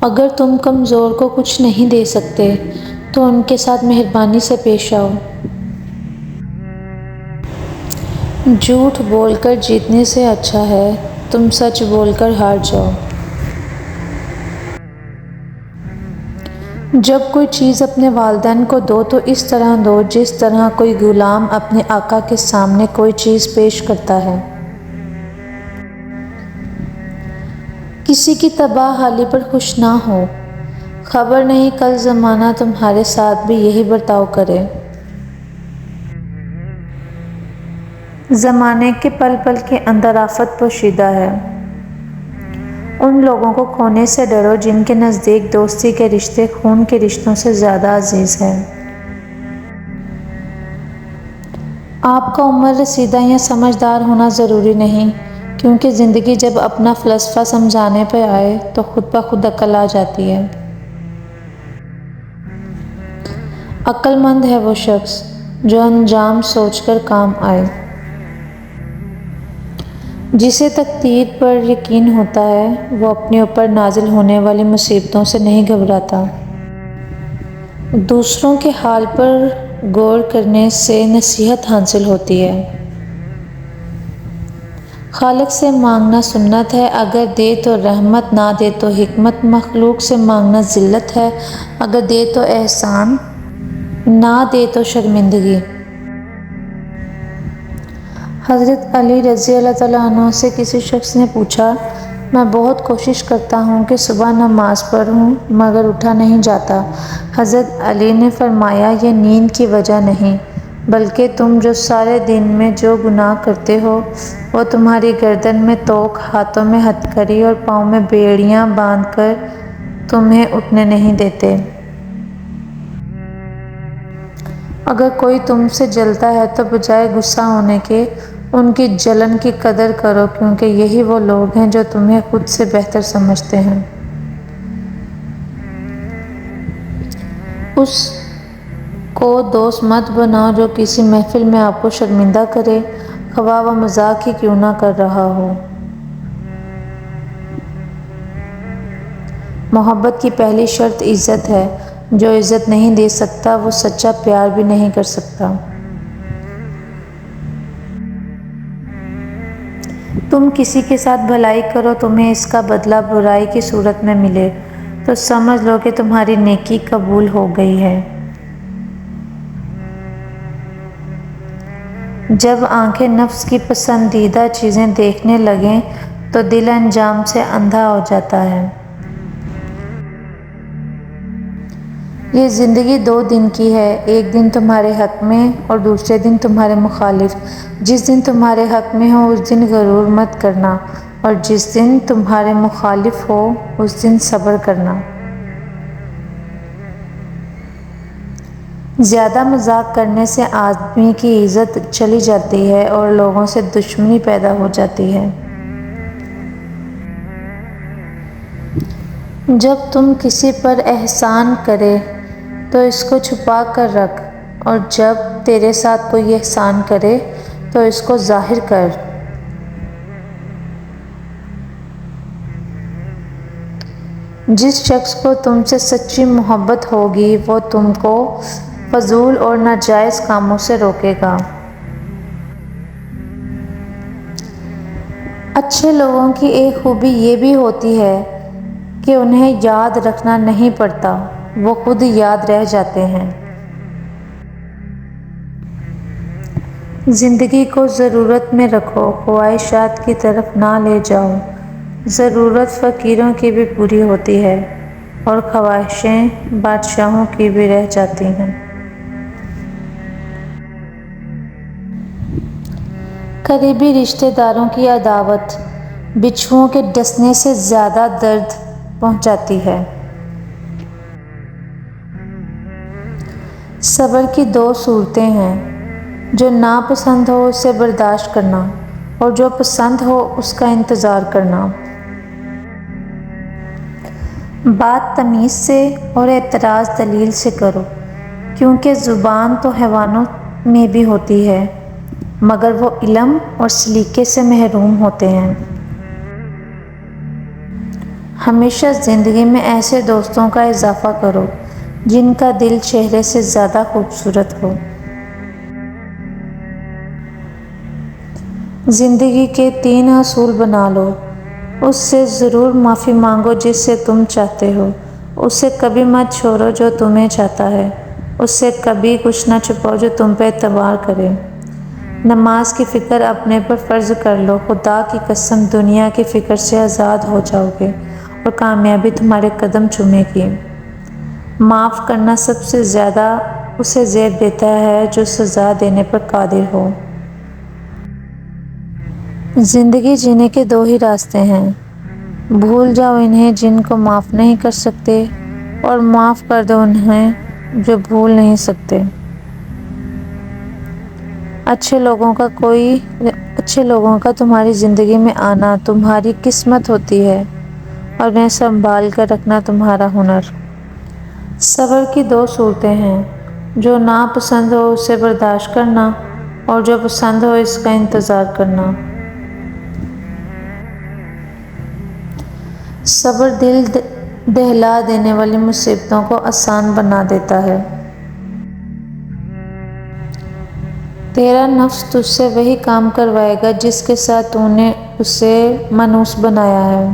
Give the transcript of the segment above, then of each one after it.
اگر تم کمزور کو کچھ نہیں دے سکتے تو ان کے ساتھ مہربانی سے پیش آؤ۔ جھوٹ بول کر جیتنے سے اچھا ہے تم سچ بول کر ہار جاؤ۔ جب کوئی چیز اپنے والدین کو دو تو اس طرح دو جس طرح کوئی غلام اپنے آقا کے سامنے کوئی چیز پیش کرتا ہے۔ کسی کی تباہ حالی پر خوش نہ ہو، خبر نہیں کل زمانہ تمہارے ساتھ بھی یہی برتاؤ کرے۔ زمانے کے پل پل کے اندر آفت پوشیدہ ہے۔ ان لوگوں کو کھونے سے ڈرو جن کے نزدیک دوستی کے رشتے خون کے رشتوں سے زیادہ عزیز ہیں۔ آپ کا عمر رسیدہ یا سمجھدار ہونا ضروری نہیں، کیونکہ زندگی جب اپنا فلسفہ سمجھانے پہ آئے تو خود بخود عقل آ جاتی ہے۔ عقل مند ہے وہ شخص جو انجام سوچ کر کام آئے، جسے تقدیر پر یقین ہوتا ہے، وہ اپنے اوپر نازل ہونے والی مصیبتوں سے نہیں گھبراتا۔ دوسروں کے حال پر غور کرنے سے نصیحت حاصل ہوتی ہے۔ خالق سے مانگنا سنت ہے، اگر دے تو رحمت نہ دے تو حکمت۔ مخلوق سے مانگنا ذلت ہے، اگر دے تو احسان نہ دے تو شرمندگی۔ حضرت علی رضی اللہ تعالیٰ عنہ سے کسی شخص نے پوچھا، میں بہت کوشش کرتا ہوں کہ صبح نماز پڑھوں مگر اٹھا نہیں جاتا۔ حضرت علی نے فرمایا، یہ نیند کی وجہ نہیں بلکہ تم جو سارے دن میں جو گناہ کرتے ہو وہ تمہاری گردن میں توق، ہاتھوں میں ہتھکڑی اور پاؤں میں بیڑیاں باندھ کر تمہیں اٹھنے نہیں دیتے۔ اگر کوئی تم سے جلتا ہے تو بجائے غصہ ہونے کے ان کی جلن کی قدر کرو، کیونکہ یہی وہ لوگ ہیں جو تمہیں خود سے بہتر سمجھتے ہیں۔ اس کو دوست مت بناؤ جو کسی محفل میں آپ کو شرمندہ کرے، خواہ وہ مذاق ہی کیوں نہ کر رہا ہو۔ محبت کی پہلی شرط عزت ہے، جو عزت نہیں دے سکتا وہ سچا پیار بھی نہیں کر سکتا۔ تم کسی کے ساتھ بھلائی کرو، تمہیں اس کا بدلہ برائی کی صورت میں ملے تو سمجھ لو کہ تمہاری نیکی قبول ہو گئی ہے۔ جب آنکھیں نفس کی پسندیدہ چیزیں دیکھنے لگیں تو دل انجام سے اندھا ہو جاتا ہے۔ یہ زندگی 2 دن کی ہے، ایک دن تمہارے حق میں اور دوسرے دن تمہارے مخالف۔ جس دن تمہارے حق میں ہو اس دن غرور مت کرنا، اور جس دن تمہارے مخالف ہو اس دن صبر کرنا۔ زیادہ مذاق کرنے سے آدمی کی عزت چلی جاتی ہے اور لوگوں سے دشمنی پیدا ہو جاتی ہے۔ جب تم کسی پر احسان کرے تو اس کو چھپا کر رکھ، اور جب تیرے ساتھ کوئی احسان کرے تو اس کو ظاہر کر۔ جس شخص کو تم سے سچی محبت ہوگی وہ تم کو فضول اور ناجائز کاموں سے روکے گا۔ اچھے لوگوں کی ایک خوبی یہ بھی ہوتی ہے کہ انہیں یاد رکھنا نہیں پڑتا، وہ خود یاد رہ جاتے ہیں۔ زندگی کو ضرورت میں رکھو، خواہشات کی طرف نہ لے جاؤ۔ ضرورت فقیروں کی بھی پوری ہوتی ہے اور خواہشیں بادشاہوں کی بھی رہ جاتی ہیں۔ قریبی رشتہ داروں کی عداوت بچھوؤں کے ڈسنے سے زیادہ درد پہنچاتی ہے۔ صبر کی 2 صورتیں ہیں، جو ناپسند ہو اسے برداشت کرنا اور جو پسند ہو اس کا انتظار کرنا۔ بات تمیز سے اور اعتراض دلیل سے کرو، کیونکہ زبان تو حیوانوں میں بھی ہوتی ہے مگر وہ علم اور سلیقے سے محروم ہوتے ہیں۔ ہمیشہ زندگی میں ایسے دوستوں کا اضافہ کرو جن کا دل چہرے سے زیادہ خوبصورت ہو۔ زندگی کے 3 اصول بنا لو۔ اس سے ضرور معافی مانگو جس سے تم چاہتے ہو، اس سے کبھی مت چھوڑو جو تمہیں چاہتا ہے، اس سے کبھی کچھ نہ چھپاؤ جو تم پہ اعتبار کرے۔ نماز کی فکر اپنے پر فرض کر لو، خدا کی قسم دنیا کی فکر سے آزاد ہو جاؤ گے اور کامیابی تمہارے قدم چومے گی۔ معاف کرنا سب سے زیادہ اسے زیب دیتا ہے جو سزا دینے پر قادر ہو۔ زندگی جینے کے 2 ہی راستے ہیں، بھول جاؤ انہیں جن کو معاف نہیں کر سکتے، اور معاف کر دو انہیں جو بھول نہیں سکتے۔ اچھے لوگوں کا تمہاری زندگی میں آنا تمہاری قسمت ہوتی ہے اور انہیں سنبھال کر رکھنا تمہارا ہنر۔ صبر کی 2 صورتیں ہیں، جو ناپسند ہو اسے برداشت کرنا اور جو پسند ہو اس کا انتظار کرنا۔ صبر دل دہلا دینے والی مصیبتوں کو آسان بنا دیتا ہے۔ تیرا نفس تجھ سے وہی کام کروائے گا جس کے ساتھ تو نے اسے مانوس بنایا ہے۔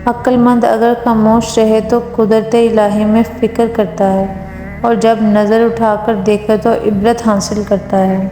عقل مند اگر خاموش رہے تو قدرت الہی میں فکر کرتا ہے، اور جب نظر اٹھا کر دیکھے تو عبرت حاصل کرتا ہے۔